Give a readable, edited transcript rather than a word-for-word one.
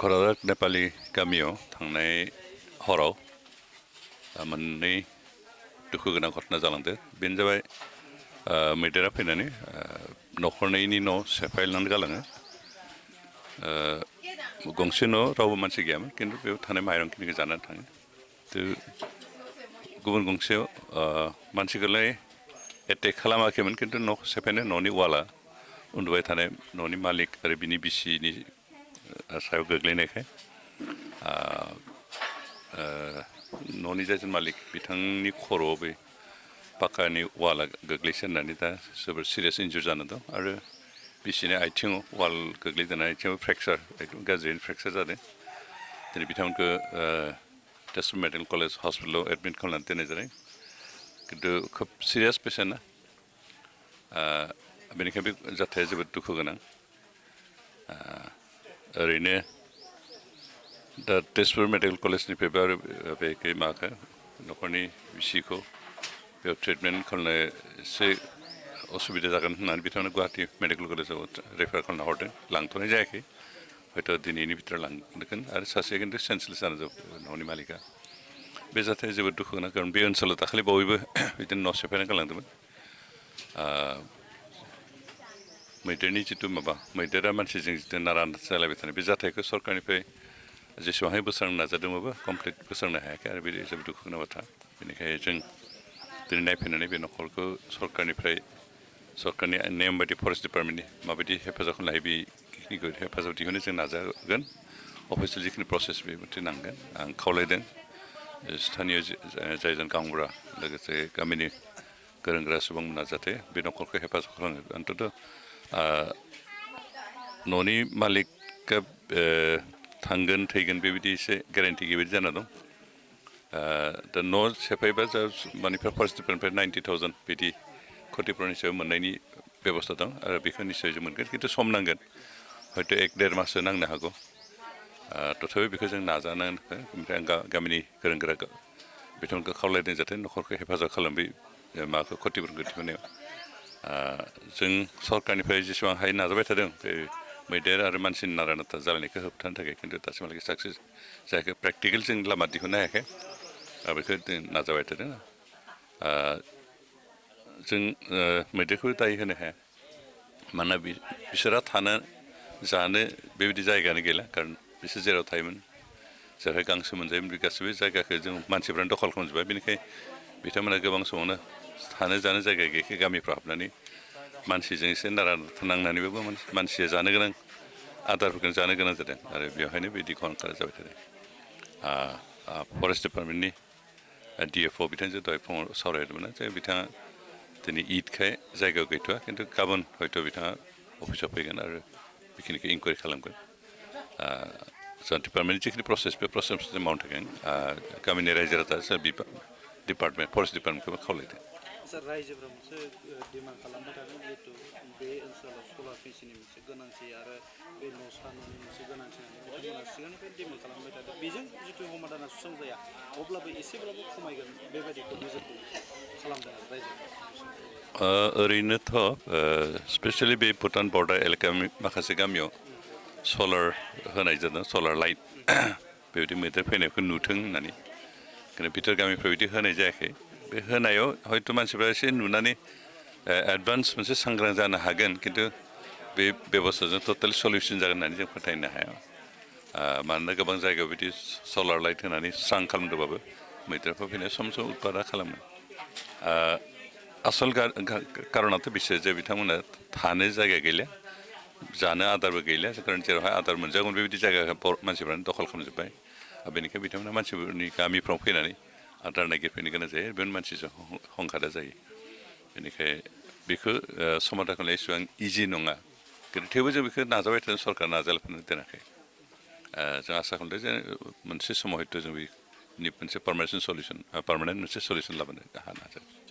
क'क्राझार नेपालि गामियाव थांनाय हराव मोननै दुखु गोनां घटना जालांदों। बेनो जाबाय मैदेरा फैनानै न'खरनैनि न' सेफायनानै गालाङो। गंसे न' रावबो मानसि गैयामोन, खिन्थु बेयाव थानाय माइरंखिनिखौ जानानै थाङो। गुबुन गंसेयाव मानसिखौलाय एटेक खालामाखैमोन, खिन्थु न' सेफायनाय न'नि वाला उन्दुबाय थानाय न'नि मालिक आरो बिनि बिसिनि सायाव गोग्लैनायखाय न'नि जायजोन मालिक बिथांनि खर'आव बे पाक्कानि वाला गोग्लैसेननानै दा जोबोर सिरियास इन्जुर जाना दं। आरो बिसिनि आथिङाव वाल गोग्लैदोंना आथिङाव फ्रेक्सार, एकदम गाज्रियैनो फ्रेक्सार जादों। दिनै बिथांमोनखौ तेजपुर मेडिकेल कलेज हस्पिटालाव एडमिट खालामनानै दोननाय जादों, खिन्थु खोब सिरियास पेसेन्टआ। बेनिखायनो बे जाथाया जोबोद दुखु गोनां। ओरैनो दा तेजपुर मेडिकेल कलेजनिफ्रायबो आरो बे माबाखौ न'खरनि बिसिखौ बेयाव ट्रिटमेन्ट खालामनो एसे असुबिदा जागोन होननानै बिथांमोना गुवाहाटि मेडिकेल कलेजाव रेफार खालामना हरदों। लांथ'नाय जायाखै, हयथ' दिनैनि भितराव लांगोन। आरो सासेया खिन्थु सेन्सलेस जाना दं न'नि मालिका। बे जाथाया जोबोद दुखु गोनां, खारन बे ओनसोलाव दाखालि बावैबो बिदिनो न' सेफायना गालांदोंमोन। मैदेरनि जिथु माबा, मैदेरा मानसिजों जिथु नारा जालायबाय थानाय, बे जाथायखौ सरकारनिफ्राय जेसेबांहाय बोस्रांनो नाजादोंबाबो कमप्लिट बोस्रांनो हायाखै, आरो बे जोबोद दुखु गोनां बाथ्रा। बेनिखायनो जों दिनै नायफैनानै बे न'खरखौ सरकारनि नेम बायदि फरेस्ट डिपार्टमेन्टनि माबायदि हेफाजाब खालामनो हायो, बेखिनिखौ हेफाजाब दिहुननो जों नाजागोन। अफिसियेल जिखिनि प्रसेस बेबायदि नांगोन। आं खावलायदों स्थानीय जायजोन गावबुरा लोगोसे गामिनि गोरों गोरा सुबुंमोना जाहाथे बे न'खरखौ हेफाजाब खालामो। अन्तत' न'नि मालिकआ थांगोन थैगोन बेबायदि एसे गेरेन्टि गैयि जाना दं। दा न' सेफायबा मानिफ्राय फरेस्ट डिपार्टमेन्टनिफ्राय 90,000 बिदि क्षतिपुरननि सायाव मोननायनि बेबस्था दं, आरो बेखौ निस्सय जों मोनगोन, खिन्थु सम नांगोन। हयथ' 1-1.5 माससो नांनो हागौ। तथापि बेखौ जों नाजानांगोन। ओमफ्राय आं गामिनि गोरों गोरा बिथांमोनखौ खावलायदों जाहाथे न'खरखौ हेफाजाब खालाम, बे माबाखौ क्षतिपुरनखौ दिहुननायाव। जों सरकारनिफ्राय जेसेबां हायो नाजाबाय थादों बे मैदेर आरो मानसिनि नारा नाथा जालायनायखौ होबथानो थाखाय, खिन्थु दासिमहालागै साक्सेस जायाखै। प्रेक्टिकेल जों लामा दिहुननो हायाखै, बेखौ जों नाजाबाय थादों। जों मैदेरखौ दाय होनो हाया, मानोना बिसोरहा थानो जानो बेबायदि जायगायानो गैला। खारन बिसोर जेराव थायोमोन, जेरैहाय गांसो मोनजायोमोन, बे गासैबो जायगाखौ जों मानसिफ्रानो दखल खालामजोब्बाय। बेनिखायनो बिथांमोना गोबां समावनो थानो जानो जायगा गैयैखाय गामिफ्राव हाबनानै मानसिजों एसे नारा नाथा नांनानैबाबो मानसिया जानो गोनां आदारफोरखौ जानो गोनां जादों, आरो बेवहायनो बिदि खनखारा जाबाय थादों। फरेस्ट डिपार्टमेन्टनि DFO बिथांजों दहाय फुङाव सावरायदोंमोन जे बिथाङा दिनै ईदखाय जायगायाव गैथ'वा, खिन्थु गाबोन हयथ' बिथाङा अफिसाव फैगोन आरो बेखिनिखौ इनकुवारि खालामगोन। जों डिपार्टमेन्टनि जिखिनि प्रसेस, बे प्रसेसखौ मावनो थाखाय गामिनि रायजो राजा डिपार्टमेन्ट फरेस्ट डिपार्टमेन्टखौबो खावलायदों। सार, रायजोफोरा मोनसे डिमान्ड खालामबाय थादों, जिहेतु बे ओनसोलाव सलार फेसिनि मोनसे गोनांथि आरो बे न'सा न'नि मोनसे गोनांथि होननानै बिथांमोना सिगांनिफ्राय डिमान्ड खालामबाय थादों। बेजों जिथु समाधाना सुस्रांजाया, अब्लाबो एसेब्लाबो खमायगोन बेबायदिखौ नोजोरखौ खालामदों आरो रायजोफोरा। ओरैनोथ' स्पेसियेलि बे भुटान बर्डार एलेकानि माखासे गामियाव सलार होनाय जादों, सलार लाइट। बेबायदि मैदेर फैनायखौ नुथों होननानै, खिन्थु भितर गामिफ्राव बिदि होनाय जायाखै। बे होनायाव हयथ' मानसिफ्रा एसे नुनानै एडभान्स मोनसे सांग्रां जानो हागोन, खिन्थु बे बेब'स्थाजों टटेल सलिउसन जागोन होननानै जों फोथायनो हाया। मानोना गोबां जायगायाव बिदि सलार लाइट होनानै स्रां खालामदोंबाबो मैदेरफोर फैनाय सम सम उत्पादा खालामो। आसल कारनाथ' बिसोर जे बिथांमोना थानो जायगा गैला, जानो आदारबो गैला, खारन जेरावहाय आदार मोनजागोन बेबायदि जायगाखौ मानसिफ्रानो दखल खालामजोब्बाय। बेनिखायनो बिथांमोना मानसिफोरनि गामिफ्राव फैनानै आदार नागिरफैनो गोनां जायो। बेनो मानसिजों हंखादा जायो। बेनिखायनो बेखौ समाधान खालामनाया एसेबां इजि नङा, खिन्थु थेवबो जों बेखौ नाजाबाय थादों। सरकारा नाजालाफोरनो दोनाखै। जों आसा खालामदों जे मोनसे समाव हयथ' जों बेनि मोनसे पार्मानेन्ट मोनसे सलिउसन लाबोनो हानो हागोन।